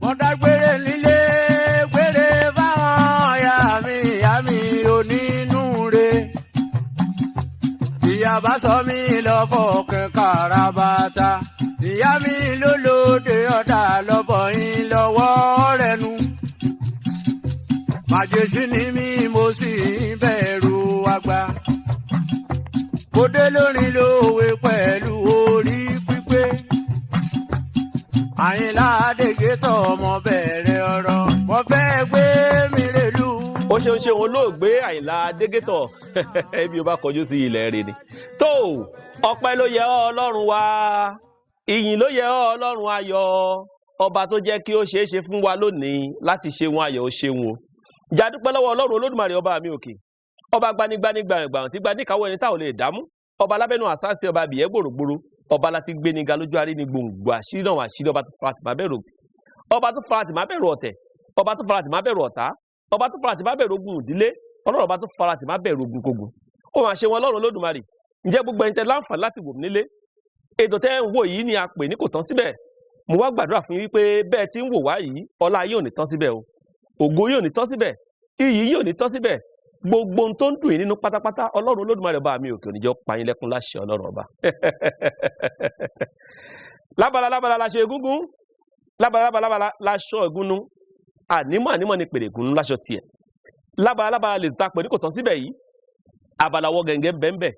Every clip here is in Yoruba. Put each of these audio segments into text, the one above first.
mo dágbére nílé gbére báwọn ìyá mi onínúure. Ìyá bá sọ mí lọ́bọ̀ kẹkàrà bàtà. Ìyá mi lólóde ọ̀dà lọ́bọ̀ yín lọ́wọ́ rẹ̀ nu. Màjèṣí ni mí mo sì ń bẹ̀rù àgbà. Mo dé lórin lówe pẹ̀lú orí pípé. Àyìnlá Adégétọ̀ ọmọ bẹ̀rẹ̀ ọ̀rọ̀. Mo fẹ́ gbé mi rèlú. Ó ṣeun olóògbé Àyìnlá Adégétọ̀ ibi ó bá kọjú sí ilẹ̀ rẹ̀ ni. Tó ọpẹ́ ló yẹ ọ́ Ọlọ́run wa, ìyìn ló yẹ ọ́ Ọlọ́run ayọ̀, ọba tó jẹ́ kí ó ṣeé ṣe fún wa lónìí láti ṣe wọn ayọ̀ ó ṣeun o. Jà dúpẹ́ lọ́wọ́ Ọlọ́run Olódùmarè ọba mi òkè, ọba gbanigbanigbàǹgbàǹ tí gbaníkàwọ́ ẹni tá ò lè dámú, ọba lábẹ́nu àsáàsì ọba bìyẹ́ gbòrògbòrò, ọba láti gbé ni ga lójú arí ni gbòǹgbò àṣírí náà àṣírí ọba tó fara tì má bẹ̀rù ọ̀tẹ̀, ọba tó fara tì má bẹ̀rù ọ̀tá, ọba tó fara tì má bẹ̀rù ogun ìdílé, Ọlọ́run ọba tó fara tì má bẹ̀rù ogun kogun. Ó máa ṣe wọn Ọlọ́run Olódùmarè. Ǹjẹ́ gbogbo ẹni tẹ́ láǹfààní láti wò mí nílé, ètò tẹ́ ń wò yìí ni a pè ní kò tán síbẹ̀. Mo wá gbàdúrà fún yín wípé bẹ́ẹ̀ tí ń wò wá yìí, ọlá yóò ní tán síbẹ̀ o, ògo yóò ní tán síbẹ̀, iyì yóò ní tán síbẹ̀, gbogbo ohun tó ń dùn yín nínú pátápátá Ọlọ́run Olódùmarè ọba mi òkè òní jẹ́ pa yín lẹ́kún láṣẹ Ọlọ́run ọba. Lábala láṣọ egúngún, lábala láṣọ egúnnú, ànímọ̀ ni pèrè egúnnú láṣọ tiẹ̀. Lábala lè ta pè ní kò tán síbẹ̀ yìí, abalawọ gẹ̀ǹgẹ̀ bẹ́ẹ̀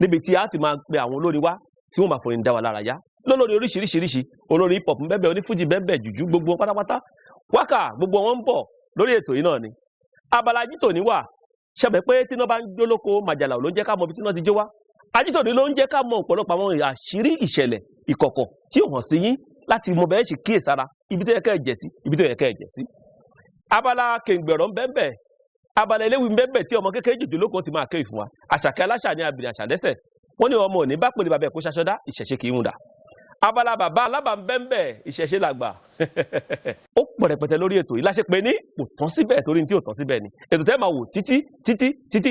níbi tí a ti máa pe àwọn olórin wá tí wọ́n máa fòrin dá wa lára yá. Lólórí oríṣiríṣi, olórí hip hop bẹ́ẹ̀ onífújì bẹ́ẹ̀ jùjú gbogbo pátápátá, wákà gbogbo wọn ń bọ̀ lórí ètò yìí náà ni. Abala Ajítòní wà, ṣẹ̀bẹ̀ pé tí iná bá ń jó lóko Màjàlá ló ń jẹ́ ká mọ ibi tí iná ti jó wá. Ajítòní ló ń jẹ́ ká mọ ọ̀pọ̀lọpọ̀ àwọn àṣírí ìṣẹ̀lẹ̀ ìkọ̀kọ̀ tí ò hàn sí yín láti mọ bẹ́ẹ̀ ṣe kíyèsára ibi tó yẹ kẹ́ ẹ jẹ̀ sí, ibi tó yẹ kẹ́ ẹ jẹ̀ sí. Abala Kèǹgbẹ̀rọ̀ bẹ́ẹ̀, abala eléwì bẹ́ẹ̀ tí ọmọ kékeré jòjò lóko ti máa ké ìfún wa. Àṣàkẹ́ aláṣà ní abìrì àṣàlẹ́sẹ̀, wọ́n ní ọmọ òní bá pèlè bàbá ẹ̀kọ́ ṣaṣọ́dá ìṣẹ̀ṣe kì í hùn dà. Abala bàbá alábà bẹ́ẹ̀ ìṣẹ̀ṣe làgbà. Ó pọ̀ rẹpẹtẹ lórí ètò yìí láṣẹ pé ní kò tán síbẹ̀ torí tí ò tán síbẹ̀ ni. Ètò tẹ́ máa wò títí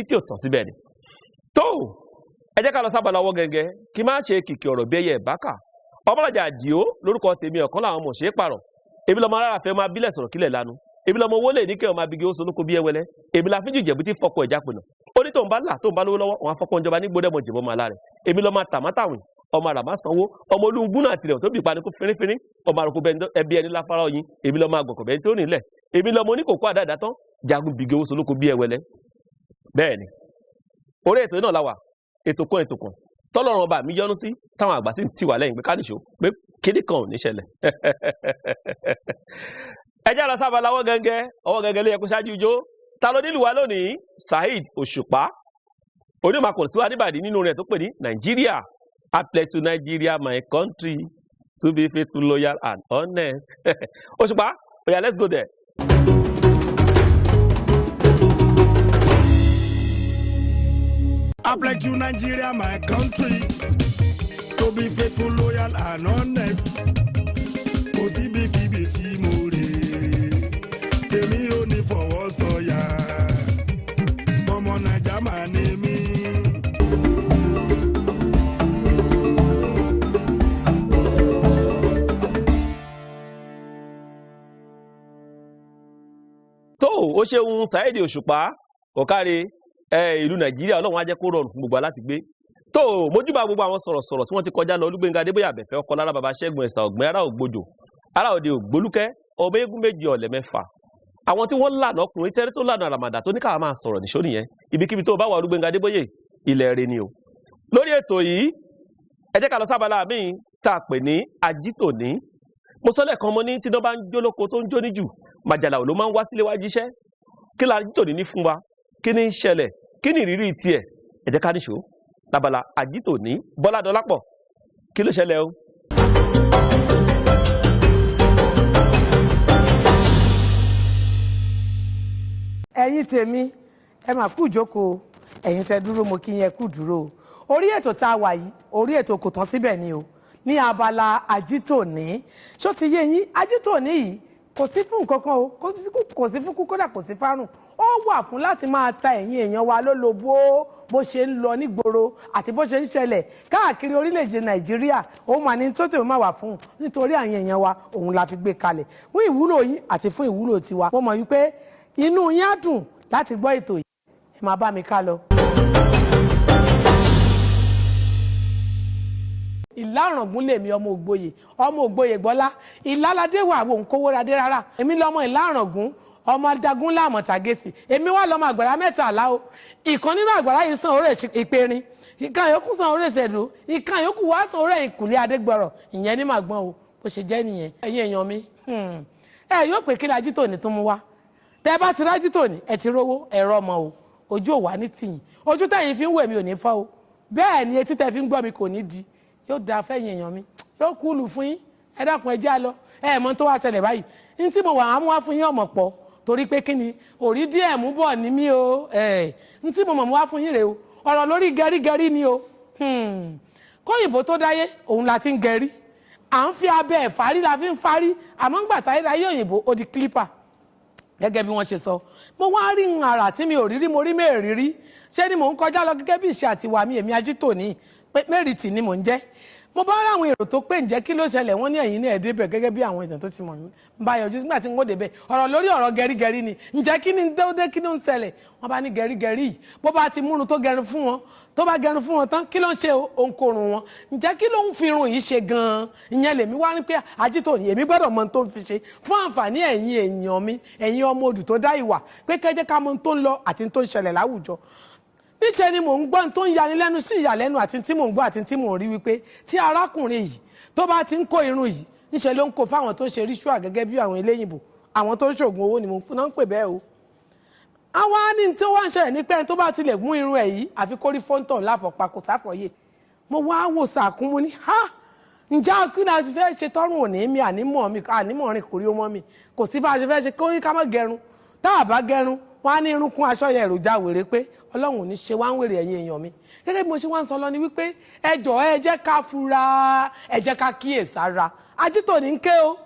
tí ò tán síbẹ̀ ni. Tó ẹ jẹ́ ká lọ sábàlá ọwọ́ gẹ́gẹ́ kí má ṣe kìkì ọ̀rọ̀ bí ẹyẹ ìbákà. Ọmọlájà Àdìó lórúkọ tèmi ọ̀kan làwọn ọmọ òṣèré pààrọ̀. Èmi lọmọ arára fẹ́ máa bílẹ̀ sọ̀rọ̀ kílẹ̀ lanu. Èmi lọmọ owó lè ní kẹ́ ọmọ abigi ó solóko bí ẹwẹlẹ́. Èmi la fíjì Ìjẹ̀bú tí fọkọ ẹ̀já pinnu. Ó ní tóun bá là tóun bá lówó lọ́wọ́ òun afọ́pọ̀ ìjọba ní gbódẹ́mọ̀ jẹ̀bọ́ máa láre. Èmi lọmọ tàmátàwìn ọmọ àràmá sanwó ọmọ olúngbùn náà tirẹ̀ tó bì pa ní kó fínnífínní ọmọ àrùkù ẹbí ẹni láfárá ọyìn. Èmi lọmọ àgbọ̀kọ̀ bẹ́ẹ̀ tí ó nílẹ̀. Èmi lọmọ oníkòkó àdáàdá tán jagun bìgì owó solóko bí ẹwẹlẹ́. Bẹ́ẹ̀ni orí ètò náà la wà, ètò kan tọ́lọ́run ọba mi yọ́nú sí táwọn àgbà sì ti wà lẹ́yìn pé káníṣó pé kíní kan ò ní ṣẹlẹ̀. Ẹ jẹ́ lọ sábàlá ọwọ́ gẹ́gẹ́ ló yẹ kó ṣáájú ijó. Ta ló nílùú wa lónìí? Saheed Òṣùpá onímọ̀ kò sí wa níbàdí nínú rẹ̀ tó pè ní Nàìjíríà. I pledge to Nigeria my country to be faithful, loyal and honest. Òṣùpá oya let's go there. I pledge to Nigeria my country to be faithful, loyal and honest. Kò sí bíbí tí mo rè tèmi ò ní fọwọ́ sọ̀yà ọmọ Naija máa ní mí. Tó o ṣeun Saheed Òṣùpá ọ̀káre ìlú Nàìjíríà Ọlọ́run á jẹ́ kó rọrùn fún gbogbo wa láti gbé. Tó o mójúbà gbogbo àwọn sọ̀rọ̀sọ̀rọ̀ tí wọ́n ti kọjá lọ Olúgbénga Adébóyè Àbẹ̀fẹ́ ọkọ lára bàbá Ṣẹ́gun Ẹ̀sà Ọ̀gbìn ará Ògbójò ará Òde Ògbólúkẹ́ ọmọ eégún méjì ọ̀lẹ̀ mẹ́fà. Àwọn tí wọ́n lànà ọkùnrin tẹ́rí tó lànà àràmàdà tó ní káà máa sọ̀rọ̀ nìṣó nìyẹn ibikíbi tó bá wà Olúgbénga Adébóyè ilẹ̀ rẹ̀ ni o. Lórí ètò yìí ẹ jẹ́ ká lọ sábàlá mi tá a pè ní Ajítòní. Mo sọ lẹ́ẹ̀kan mo ní tí iná bá ń jó lóko tó ń jó níjù Màjàlá ló máa ń wá sílé wá jíṣẹ́. Kí la Ajítòní ní fún wa? Kí ni ń ṣẹlẹ̀? Kí ni ìrírí tiẹ̀? Ẹ jẹ́ ká níṣó lábala Ajítòní. Bọ́lá Dọlápọ̀ kí ló ṣẹlẹ̀ o? Ẹ̀yin tèmi ẹ máa kú ìjókòó, ẹ̀yin tẹ́ dúró mo kí yẹn kú dúró. Orí ètò tá a wà yìí orí ètò kò tán síbẹ̀ ni o ní abala Ajítòní. Ṣó ti yé yín Ajítòní yìí kò sí fún nǹkan kan o kò sí fún kú kódà kò sí fárùn ó wà fún láti máa ta ẹ̀yin èèyàn wa lólobó bó ṣe ń lọ nígboro àti bó ṣe ń ṣẹlẹ̀ káàkiri orílẹ̀-èdè Nàìjíríà òun mà ní tó tèmi máa wà fún nítorí àwọn èèyàn wa òun la fi gbé kalẹ̀ fún ìwúlò yín àti fún ìwúlò tiwa mo mọ̀ wípé inú yín á dùn láti gbọ́ ètò yìí ẹ máa bá mi ká lọ. Ìláràngún lèmi ọmọ Ògbóyè Gbọ́lá Ìláládé wà wò ń kówó radé rárá èmi lọmọ Ìláràngún ọmọ Adágún láàmọ̀tàgẹ́sì èmi wà lọmọ àgbàrá mẹ́tàlá o ìkan nínú àgbàrá yìí san orí ìperin ìkan yòókù san orí ìṣẹ̀dú ìkan yòókù wá san orí ìkùlé Adégbọ̀rọ̀ ìyẹn ní màgbọ́n o bó ṣe jẹ́ nìyẹn ẹ̀yin èèyàn mi ẹ yóò pé kí lají tòní tó mú wá tẹ bá ti rájí tòní ẹ ti rówó ẹ̀rọ ọmọ o ojú ò wá ní tìyìn ojú tẹ̀yin fi ń wẹ̀ mi ò ní fọ́ o bẹ́ẹ̀ ni etí tẹ fi ń gbọ́ mi kò ní di yóò da fẹ́yìn èèyàn mi yóò kúlù fún yín ẹ dákun ẹ já lọ ẹ mọ̀ tó wá ṣẹlẹ̀ báyìí ní tí mo wà á mú wá fún yín ọmọ pọ̀ torí pé kí ni òrí díẹ̀ mú bọ̀ ní mí o ní tí mo mọ̀ mú wá fún yín rèé o ọ̀rọ̀ lórí gẹrígẹrí ni o kóyìnbó tó dáyé òun la ti ń gẹrí à ń fi abẹ́ ẹ̀fárí la fi ń fárí àmọ́ ńgbà táyé láyé òyìnbó ó di clipper gẹ́gẹ́ bí wọ́n ṣe sọ mo wá rí ń ara tí mi ò rírí mo rí mẹ́rìírí ṣé ni mò ń kọjá lọ gẹ́gẹ́ bí ìṣe àtiwà mi èmi Ajítòní mẹ́rìtì ni mò ń jẹ́ mo bá rí àwọn èrò tó pé ǹjẹ́ kí ló ṣẹlẹ̀ wọ́n ní ẹ̀yìn ní ẹ̀ẹ́dẹ́bẹ̀ gẹ́gẹ́ bí àwọn èèyàn tó ti mọ̀ ń bá yọjú nígbà tí n kò débẹ̀ ọ̀rọ̀ lórí ọ̀rọ̀ gẹrígẹrí ni ǹjẹ́ kí ni déédé kí ló ń ṣẹlẹ̀ wọ́n bá ní gẹrígẹrí yìí bó bá ti múrun tó gẹrun fún wọn tó bá gẹrun fún wọn tán kí ló ń ṣe òǹkorùn wọn ǹjẹ́ kí ló ń fi irun yìí ṣe gan-an ìyẹn lèmi wá ní pé Ajítòní èmi gbọ́dọ̀ mọ tó ń fi ṣe fún àǹfààní ẹ̀yin èèyàn mi ẹ̀yin ọmọ odù tó dá ìwà pé kẹ́jẹ́ ká mọ tó ń lọ àti tó ń ṣẹlẹ̀ láwùjọ níṣẹ́ ni mò ń gbọ́ tó ń yani lẹ́nu sí ìyàlẹ́nu àti tí mò ń gbọ́ àti tí mò ń rí wípé tí arákùnrin yìí tó bá ti ń kó irun yìí níṣẹ́ ló ń kó fáwọn tó ń ṣe ritual gẹ́gẹ́ bí àwọn eléyìnbó àwọn tó ń ṣògùn owó ni mo náà ń pè bẹ́ẹ̀ o. àwọn á ní tí wọ́n ń ṣẹlẹ̀ ní pé tó bá ti lè mú irun ẹ̀ yìí àfi kórí fọ́ńtọ̀ láfọ̀pá kò sáfọ̀yé mo wá wò sàkún mo ní ha ǹjẹ́ kí ni a ti fẹ́ ṣe tọ́rùn òní mi ànímọ̀ rìn kò rí ọmọ mi kò sí bá a ṣe fẹ́ ṣe kórí ká má gẹrun tá a bá gẹrun wọn á ní irun kún aṣọ yẹn èròjà wèrè pé Ọlọ́run ò ní ṣe wá ń wèrè ẹ̀yin èèyàn mi gẹ́gẹ́ bí mo ṣe wá ń sọ lọ ni wípé ẹ jọ̀ọ́ ẹ jẹ́ ká fura ẹ jẹ́ ká kíyèsára Ajítòní ń ké o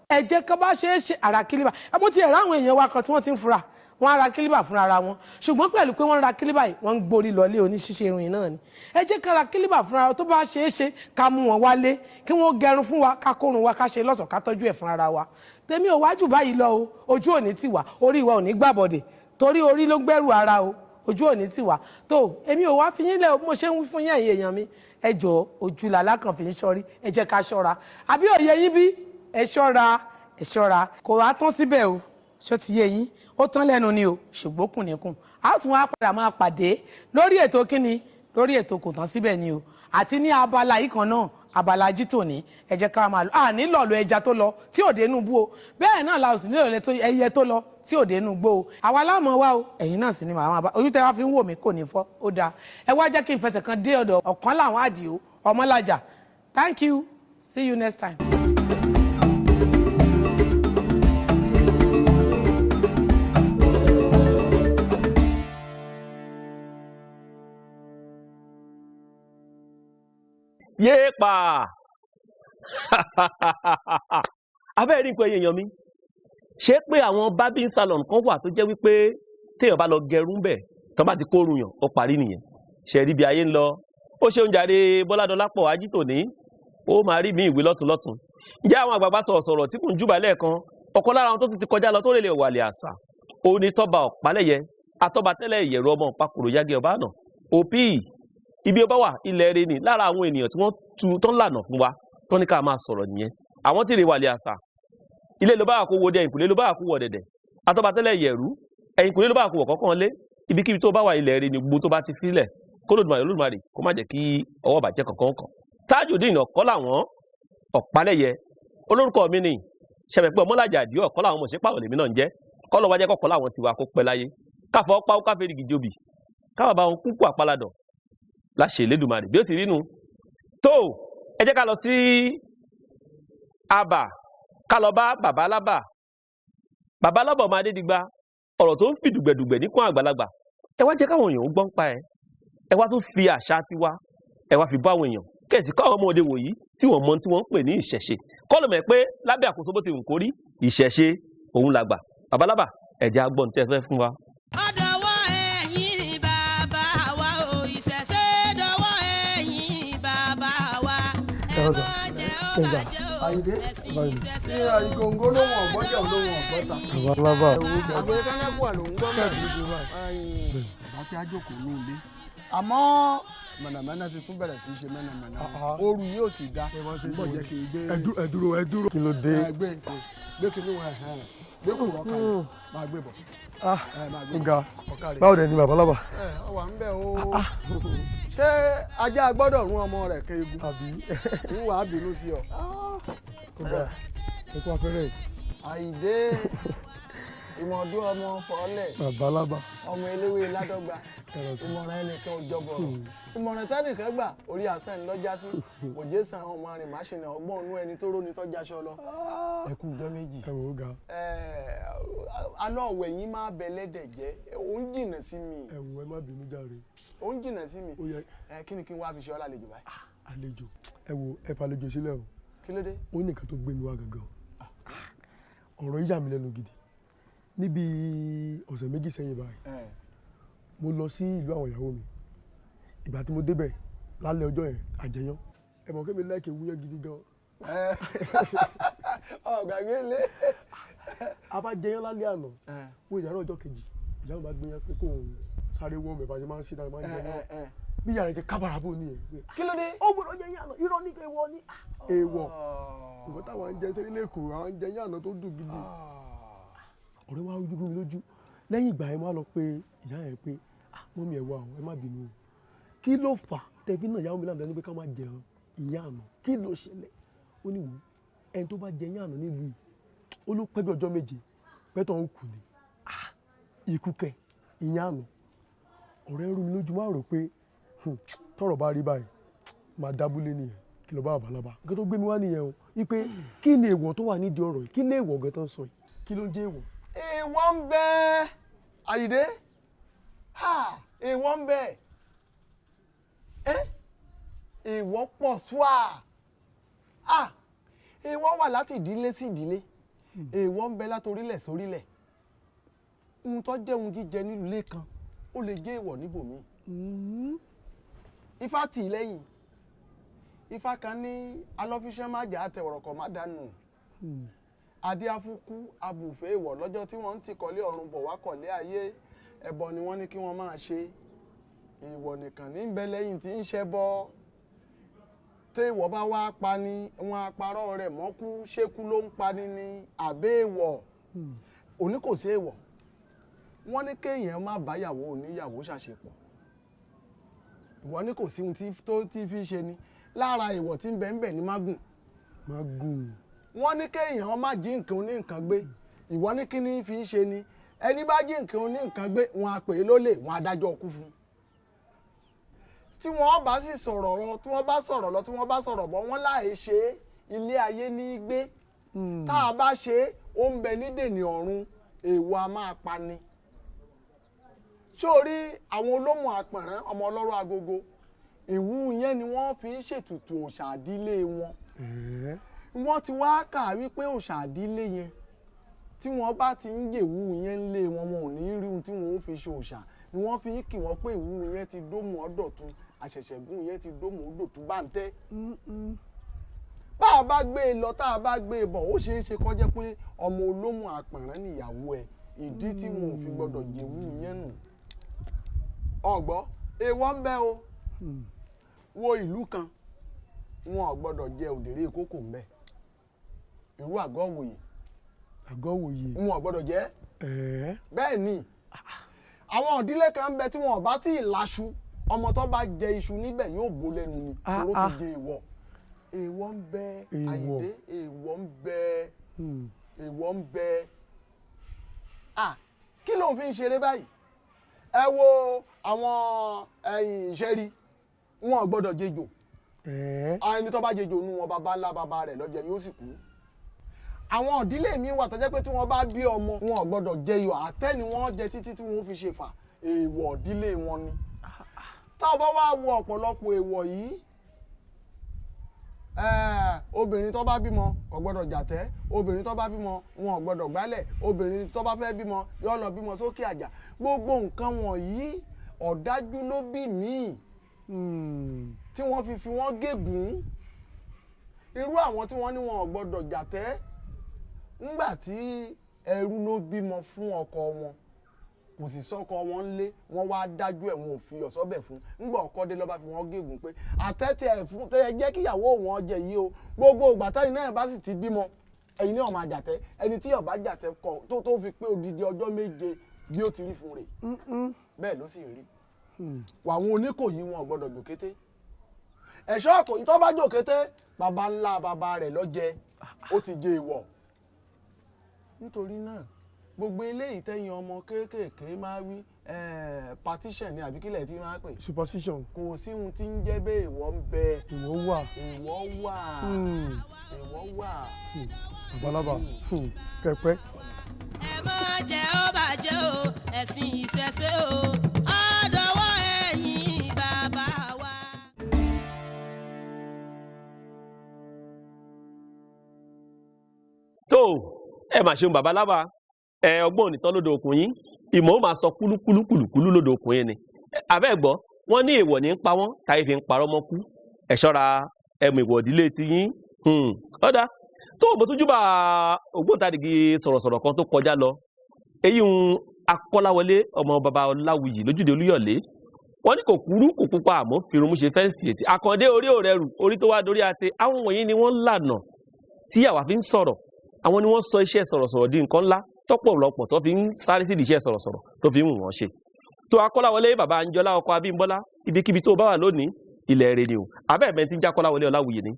ẹ jẹ́ ká bá ṣe é ṣe ara kílíbà mo ti ẹ̀rọ àwọn èèyàn wa kan tí wọ́n ti ń fura wọ́n á ra kílíbà fúnra ara wọn ṣùgbọ́n pẹ̀lú pé wọ́n ra kílíbà yìí wọ́n ń gborí lọlé oníṣíṣe irun náà ni ẹ jẹ́ ká ra kílíbà fúnra wa tó bá ṣe é ṣe ká mú wọn wálé kí wọ́n gẹrun fún wa ká kórun wa ká ṣe lọ́ṣọ̀ọ́ ká tọ́jú ẹ̀ fúnra ara wa tèmi ò wájú báyìí lọ o ojú òní tiwa orí wa ò ní gbàbọ̀dẹ̀ torí orí ló gbẹ́rù ara o ojú òní tiwa tó èmi ò wá fi yín lẹ̀ o mo ṣe ń wí fún yín ẹ̀yin èèyàn mi ẹ jọ̀ọ́ ojú làlá kan fi ń ṣọ́rí ẹ jẹ́ ká ṣọ́ra àbí òye yín bí ẹ ṣọ́ra kò wá tán síbẹ̀ o ṣó ti yé yín ó tán lẹ́nu ni o ṣùgbọ́n kùnìkùn a tún wá padà máa pàdé lórí ètò kíni lórí ètò kò tán síbẹ̀ ni o àti ní abala yìí kan náà abala Ajítòní ẹ jẹ́ ká máa lọ nílò lọ ẹja tó lọ tí ò dénú bú o bẹ́ẹ̀ náà la ò sì nílò ẹyẹ tó lọ tí ò dénú gbó o àwa láàmú wa o ẹ̀yin náà sì ni màá máa bá ojú tẹ wá fi ń wò mí kò ní fọ́ ó dáa ẹ wá jẹ́ kí n fẹsẹ̀ kan dé ọ̀dọ̀ ọ̀kan làwọn Àdìó Ọmọlájà thank you see you next time. Yéèpà abẹ́rẹ́ ní nǹkan èèyàn mi ṣé pé àwọn barbing salon kan wà tó jẹ́ wípé téèyàn bá lọ gẹrun bẹ̀ tó bá ti kórun yàn ó parí nìyẹn ṣe rí bí ayé ń lọ ó ṣe oúnjẹ àrè Bọ́ládọlápọ̀ Ajítòní ó máa rí mi ìwé lọ́tùnlọ́tùn ǹjẹ́ àwọn àgbààgbà sọ̀rọ̀ tí kò ń júbà lẹ́ẹ̀kan ọ̀kan lára àwọn tó ti kọjá lọ tó lè lè wàlẹ̀ àṣà òun ni Tọ́ba Ọ̀pálẹ̀yẹ atọ́ba tẹ́lẹ̀ ìyẹ̀rọ ọmọ Pakòrò Yágẹ̀ ọba àná òpì ibi ọba wà ilẹ̀ rẹ ni lára àwọn ènìyàn tí wọ́n tu tó ń lànà fún wa tó ní ká máa sọ̀rọ̀ nìyẹn àwọn tí rè wàlẹ̀ àṣà ilé ló bá wà kó wo dẹ ìkùlé ló bá wà kó wọ dẹ̀dẹ̀ atọ́ba tẹ́lẹ̀ ìyẹ̀rú ẹ̀yìnkùlé ló bá wà kó wọ̀ kọ́kàn lé ibikíbi tó bá wà ilẹ̀ rẹ ni gbogbo tó bá ti fílẹ̀ kó Olódùmarè kó má jẹ́ kí ọwọ́ bàjẹ́ kankan kan Tajudeen Ọ̀kọ́láwọn Ọ̀pálẹ̀yẹ olórúkọ mi ni ṣẹ̀fẹ̀ pé Ọmọlájà Àdìó Ọ̀kọ́láwọn mọ̀ sí pàwọ̀ lèmi náà ń jẹ́ kọ́lọ́ wájẹ́ kọ́kọ́ láwọn tiwa kó pẹ́ láyé káfọ́ páwó káfẹ́ rí gidi obì káwọn bá wọn kúkú àpaladọ̀ láṣẹ Elédùmarè bí ó ti rí nu tó ẹ jẹ́ ká lọ sí Abà ká lọ bá bàbá alábà ọmọ Adédìgbà ọ̀rọ̀ tó ń fi dùgbẹ̀dùgbẹ̀ nípọn àgbàlagbà ẹ wá jẹ́ káwọn èèyàn gbọ́n pa ẹ wá tún fi àṣà tiwa ẹ wá fi bá àwọn èèyàn kẹ̀sì káwọn ọmọdé wòyí tí wọ́n mọ tí wọ́n ń pè ní ìṣẹ̀ṣe kọ́ ló mọ̀ pé lábẹ́ àkóso bó ti wù kó rí ìṣẹ̀ṣe òun làgbà babalábà ẹ̀jẹ̀ agbọ́n tí ẹ fẹ́ fún wa. ọ̀dọ̀wọ́ ẹ̀yin bàbá wa o ìṣẹ̀ṣe dọ̀wọ́ ẹ̀yin bàbá wa ẹ má jẹ́ ó bàjẹ́ o ẹ̀sìn ìṣẹ̀ṣe o. ìgòǹgò ló wọ̀n ọ̀gbọ́jà ló wọ̀n ọ̀gbọ́ta. babalábá àgbẹ̀ kánẹ́kùn àlòun gbọ́dọ̀ bàbá tí a jókòó ní ilé àmọ́ mọ̀nàmọ́ná ti tún bẹ̀rẹ̀ sí í ṣe mọ̀nàmọ́ná ooru yóò sì dá bọ̀ jẹ́ kí n gbé ẹ dúró kí ló dé. gbé kí ni wọ́n gbé kò wọ́n kalẹ̀ máa gbé bọ̀. nga báwo dẹ̀ ni babalábá. ọ wà ń bẹ̀ o ṣé ajá gbọ́dọ̀ rún ọmọ rẹ̀ kéegun àbí ń wàá bínú sí ọ. ẹ kú afẹ́rẹ́ Àyìndé ìmọ̀ọ́dún ọmọ fọ́lẹ̀ babalábá ọmọ eléwé ládọ́gba ìmọ̀ràn ẹnìkan ò jọbọ̀ ìmọ̀ràn tẹ́nìkan gbà orí àṣẹ ńlọ́jà sí òjé san ọmọ rìn máṣínà ọgbọ́n inú ẹni tó róni tọ́jà aṣọ lọ ẹkú ọjọ́ méjì. ẹ wò ó ga. alọ́ ọ̀wẹ̀ yín máa bẹ lẹ́dẹ̀ jẹ́ ó ń jìnnà sí mi. ẹ wò ẹ má bínú jàre. ó ń jìnnà sí mi. kí ni kí n wá fi ṣe ọ́ lálejò báyìí. àlejò ẹ wò ẹ fàlejò sílẹ̀ o. kí ló dé. ó ní nǹkan tó gbé mi wá gangan ọ̀rọ̀ yíyà mi lẹ́nu gidi níbi ọ̀sẹ̀ méjì sẹ́yìn báyìí mo lọ sí ìlú àwọn ìyàwó mi ìgbà tí mo débẹ̀ lálẹ́ ọjọ́ yẹn àjẹyán ẹ mọ̀ kémi láìkè wúyẹ́ gidi gan. ọ̀gàgbé lé. a bá jẹyán lálẹ́ àná wo ìyàrá ọjọ́ kejì ìyàwó bá gbé yẹn pé kò ń sáré wọ́n mẹ́fà ṣe máa ń ṣe dáa máa ń jẹyán bí ìyàrá ti kábàrà bò ní ẹ̀. kí ló dé. ó gbọ́dọ̀ jẹyán àná irọ́ ní èèwọ̀ ní. èèwọ̀ nǹkan táwọn ń jẹ sẹ́rí lẹ́kọ̀ọ́ àwọn ń jẹyán àná tó dùn gidi. ọ̀rẹ́ wa rújú mi lójú lẹ́yìn ìgbà yẹn mo wá lọ pé ìyá yẹn pé mọ́mí ẹ̀ wá o ẹ má bínú o kí ló fà tẹ̀bí náà ìyàwó mi láǹdà ní pé ká má jẹ ìyá àná kí ló ṣẹlẹ̀ ó ní wò ẹni tó bá jẹ ìyá àná nílùú yìí ó ló pẹ́ bí ọjọ́ méje pẹ́tọ́ ń kù ní ikú kẹ ìyá àná ọ̀rẹ́ rú mi lójú má rò pé tọ́rọ̀ bá rí báyìí máa dábúlé nìyẹn kí ló bá babalábá nǹkan tó gbé mi wá nìyẹn o wípé kí ni èèwọ̀ tó wà nídìí ọ̀rọ̀ yìí kí ni èèwọ̀ gan tó ń sọ yìí kí ló ń jẹ́ èèwọ̀. èèwọ̀ ń bẹ Àyìndé èèwọ̀ ń bẹ èèwọ̀ pọ̀ ṣùà èèwọ̀ wà láti ìdílé sí ìdílé èèwọ̀ ń bẹ látorílẹ̀ sórílẹ̀ ohun tó jẹ́ ohun jíjẹ nílùú ilé kan ó lè jẹ́ èèwọ̀ níbòmí. Ifá tì í lẹ́yìn Ifá kan ní alọ́fíṣẹ́ má jà àtẹ̀wọ̀rọ̀kọ̀ má dànù adé afúkú abùfẹ́ èèwọ̀ lọ́jọ́ tí wọ́n ń ti kọ́lé ọ̀run bọ̀ wá kọ́lé ayé ẹbọ ni wọ́n ní kí wọ́n máa ṣe èèwọ̀ nìkan ní bẹ lẹ́yìn tí ń ṣẹbọ téèwọ̀ bá wá pani wọn àparọ́ rẹ̀ mọ́kú ṣékú ló ń pani ní àbẹ́ẹ̀wọ̀ òní kò sí èèwọ̀ wọ́n ní kéèyàn má báyàwó oníyàwó ṣàṣepọ̀ ìwọ ní kò sí ohun tó ti fi ṣe ni lára èèwọ̀ tí ń bẹ ń bẹ ní mágùn wọ́n ní kéèyàn má jí nǹkan oní nǹkan gbé ìwọ ní kí ni fi ṣe ni ẹni bá jí nǹkan oní nǹkan gbé wọn á pè é lólè wọn á dájọ́ ọkú fún un tí wọ́n bá sì sọ̀rọ̀ lọ tí wọ́n bá sọ̀rọ̀ lọ tí wọ́n bá sọ̀rọ̀ bọ̀ wọ́n láì ṣe ilé ayé ní gbé tá a bá ṣe ó ń bẹ ní dènì ọ̀run èèwọ̀ a máa pa ni. sórí àwọn olómù àpẹ̀rẹ̀ ọmọ ọlọ́rọ̀ agogo ìwú yẹn ni wọ́n fi ń ṣètùtù òòṣà àdílé wọn. wọ́n ti wá kà wípé òòṣà àdílé yẹn tí wọ́n bá ti ń yèwú yẹn lé wọn wọn ò ní rí ohun tí wọ́n ó fi ṣe òòṣà ni wọ́n fi kì wọ́n pé ìwú yẹn ti dómù ọ̀dọ̀tun àṣẹ̀ṣẹ̀gún yẹn ti dómù ọ̀dọ̀tun bá ń tẹ́. bá a bá gbé e lọ tá a bá gbé e bọ̀ ó ṣeé ṣe kó jẹ́ pé ọmọ olómù àpẹ̀rẹ̀ nìyàwó ẹ̀ ìdí tí wọn ò fi gbọ́dọ̀ jẹ̀wú yẹn nù. ọ̀gbọ́ èèwọ̀ ń bẹ o wo ìlú kan wọn ò gbọ́dọ̀ jẹ òdèrè kókò ń bẹ ìlú àgọ́wòye wọn ò gbọ́dọ̀ jẹ bẹ́ẹ̀ ni àwọn ìdílé kan ń bẹ tí wọn ò bá tí ì láṣu ọmọ tó bá jẹ iṣu níbẹ̀ yóò bó lẹ́nu ni ló ti jẹ èèwọ̀ èèwọ̀ ń bẹ Àyìndé èèwọ̀ ń bẹ èèwọ̀ ń bẹ kí ló ń fi ń ṣeré báyìí ẹ wo àwọn ìṣẹ́rí wọn ò gbọ́dọ̀ jẹjò ẹni tó bá jẹjò nu wọn bàbá ńlá bàbá rẹ̀ lọ́jẹ̀ yóò sì kú àwọn ìdílé mi wà tó jẹ́ pé tí wọ́n bá bí ọmọ wọn ò gbọ́dọ̀ jẹ iyọ̀ àtẹ́ ni wọ́n jẹ títí tí wọ́n fi ṣe fà èèwọ̀ ìdílé wọn ni tá a bá wá wo ọ̀pọ̀lọpọ̀ èèwọ̀ yìí obìnrin tó bá bímọ kò gbọ́dọ̀ jàtẹ́, obìnrin tó bá bímọ wọn ò gbọ́dọ̀ gbálẹ̀, obìnrin tó bá fẹ́ bímọ yóò lọ bímọ sókè àjà. Gbogbo nǹkan wọ̀nyí ọ̀dájú ló bí míì tí wọ́n fi wọ́n gégùn. Irú àwọn tí wọ́n ní wọn ò gbọ́dọ̀ jàtẹ́ ńgbà tí ẹrú ló bímọ fún ọkọ wọn kò sì sọ́kọ wọn lé, wọ́n wá dájú ẹ̀ wọn ò fi ọ̀sọ́bẹ̀ fún ńgbà ọkọ dé lọ́ba fi wọ́n gégùn pé àtẹ́tẹ́ ẹ̀ fún tẹ́ ẹ jẹ́ kíyàwó wọn jẹ yìí o, gbogbo ìgbà táyìn náà bá sì ti bímọ ẹ̀yin náà máa jàtẹ́, ẹni tí ó bá jàtẹ́ kọ tó fi pé odidi ọjọ́ méje bí ó ti rí fún rẹ̀ bẹ́ẹ̀ ló sì rí. Àwọn Oníkòyí wọn ò gbọ́dọ̀ gbòkété, ẹ̀ṣọ́ Ìkòyí tó bá jòkété baba ńlá baba rẹ̀ lọ́jẹ, ó ti jẹ èèwọ̀. Nítorí náà gbogbo eléyìí tẹ́yìn ọmọ kéékèèké máa wí partition ni àbí kílẹ̀ tí máa pè. superstition. Kò sí ohun tí ń jẹ́ bẹ́ẹ̀, èèwọ̀ ń bẹ. èèwọ̀ wà. èèwọ̀ wà. èèwọ̀ wà. àgbàlagbà kẹpẹ. ẹ má jẹ́ ó bàjẹ́ o ẹ̀sìn ìṣẹ̀ṣe o ọ̀dọ̀wọ́ ẹ̀yin bàbá wa. tó ẹ mà ṣeun bàbá lábà ọgbọ́n ònìtàn lódò òkun yín ìmọ̀ ó máa sọ kúlúkúlúkúlú lódò òkun yín ni abẹ́ gbọ́ wọ́n ní èèwọ̀ ní ń pa wọ́n táyé fi ń parọ́ mọ́ kú ẹ ṣọ́ra ẹmu ìwọ̀ ìdílé ti yín ọ̀dà tó o bó tún júbà ògbóǹtarìgì sọ̀rọ̀sọ̀rọ̀ kan tó kọjá lọ èyí ń Akọ́láwọlé ọmọ baba Ọláwuyì lójúde Olúyọ̀lé wọ́n ní kò kúrú kò pupa àmọ́ firunmú ṣe fẹ́ǹsì ètì Àkàndé orí òrẹ́rù orí tó wá dórí àti àwọn wọ̀nyí ni wọ́n lànà tí àwa fi ń sọ̀rọ̀ àwọn ni wọ́n sọ iṣẹ́ sọ̀rọ̀sọ̀rọ̀ di nǹkan ńlá tọ́pọ̀lọpọ̀ tó fi ń sáré sí iṣẹ́ sọ̀rọ̀sọ̀rọ̀ tó fi ń wù wọ́n ṣe. tó Akọ́láwọlé bàbá Anjọ́lá ọkọ Abímbọ́lá ibikíbi tó bá wà lónìí ilẹ̀ rẹ ni o abẹ́ ẹ̀mẹ́ ti ń já Akọ́láwọlé Ọláwuyì ni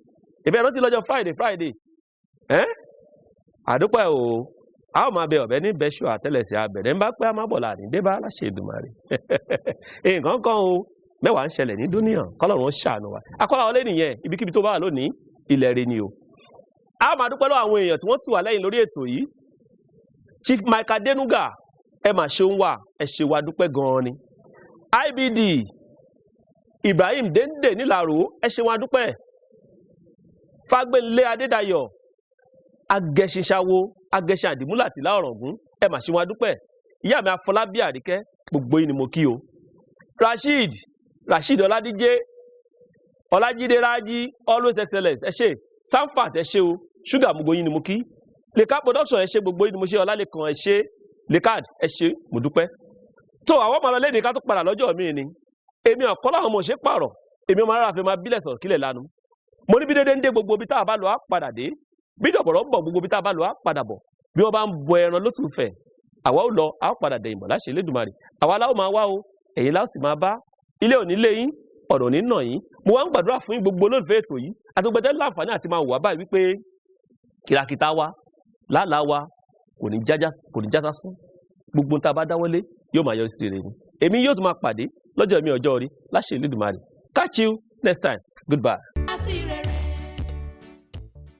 ìbẹ́ rántí lọ́jọ́ Friday àdúpẹ́ o a ó máa bẹ ọ̀bẹ ní bẹ́ṣù àtẹ́lẹsẹ̀ abẹ̀rẹ̀ ń bá pẹ́ àmàbọ̀là ní débà láṣẹ Èdùmàrè nǹkan kan o mẹ́wàá ń ṣẹlẹ̀ ní dúníyàn kọ́lọ́run ṣàánú wa Akọ́láwọlé nìyẹn ibikíbi tó bá wà lónìí ilẹ̀ rẹ ni o a máa dúpẹ́ lọ́wọ́ àwọn èèyàn tí wọ́n tù wá lẹ́yìn lórí ètò yìí Chief Mike Adenuga ẹ mà ṣeun wà ẹ ṣe wa dúpẹ́ gan-an ni IBD Ibrahim Dende nílàró ẹ ṣe wa dúpẹ́ Fágbélé Adédayọ̀ Agẹṣinṣawo Agẹṣin Àdìmúlà tìlá Ọ̀ràngún ẹ mà ṣe wa dúpẹ́ ìyá mi Afọlábí Àríkẹ́ gbogbo yìí ni mo kí o Rasheed Ọládíjé Ọlájídé Rájí always excellence ẹ ṣe Sanfat ẹ ṣe o ṣúgà gbogbo yìí ni mo kí Leka production ẹ ṣe gbogbo yìí ni mo ṣe Ọlálẹ́kan ẹ ṣe Lekad ẹ ṣe mo dúpẹ́ tó àwọn ọmọ ọlọ́lẹ́ni ká tó padà lọ́jọ́ mi ni èmi ọ̀kọ́ láwọn ọmọ òṣè pààrọ̀ èmi ọmọ aráàfin máa bílẹ̀ sọ̀rọ̀ kílẹ̀ lanu mo ní bí dédé ń dé gbogbo ibi tá a bá lọ á padà dé bí dọ̀bọ̀rọ̀ ń bọ̀ gbogbo ibi tá a bá lọ á padà bọ̀ bí wọ́n bá ń bọ ẹran lótùfẹ̀ àwa ó lọ á padà dẹ̀yìn bọ̀ láṣẹ Elédùmarè àwa láwọn máa wá o ẹ̀yin láwọn sì máa bá ilé òní lé yín ọ̀rọ̀ òní nà yín mo wá ń gbàdúrà fún gbogbo olólùfẹ́ ètò yìí àti gbẹdẹ láǹfààní àti máa wà báyìí wípé kìràkìtà wa lálàá wa kò ní já sásán gbogbo tá a bá dáwọ́lé yóò máa yọ sí rere ni èmi yóò tún máa pàdé lọ́jọ́ mi ọjọ́ orí láṣẹ Elédùmarè catch you next time goodbye.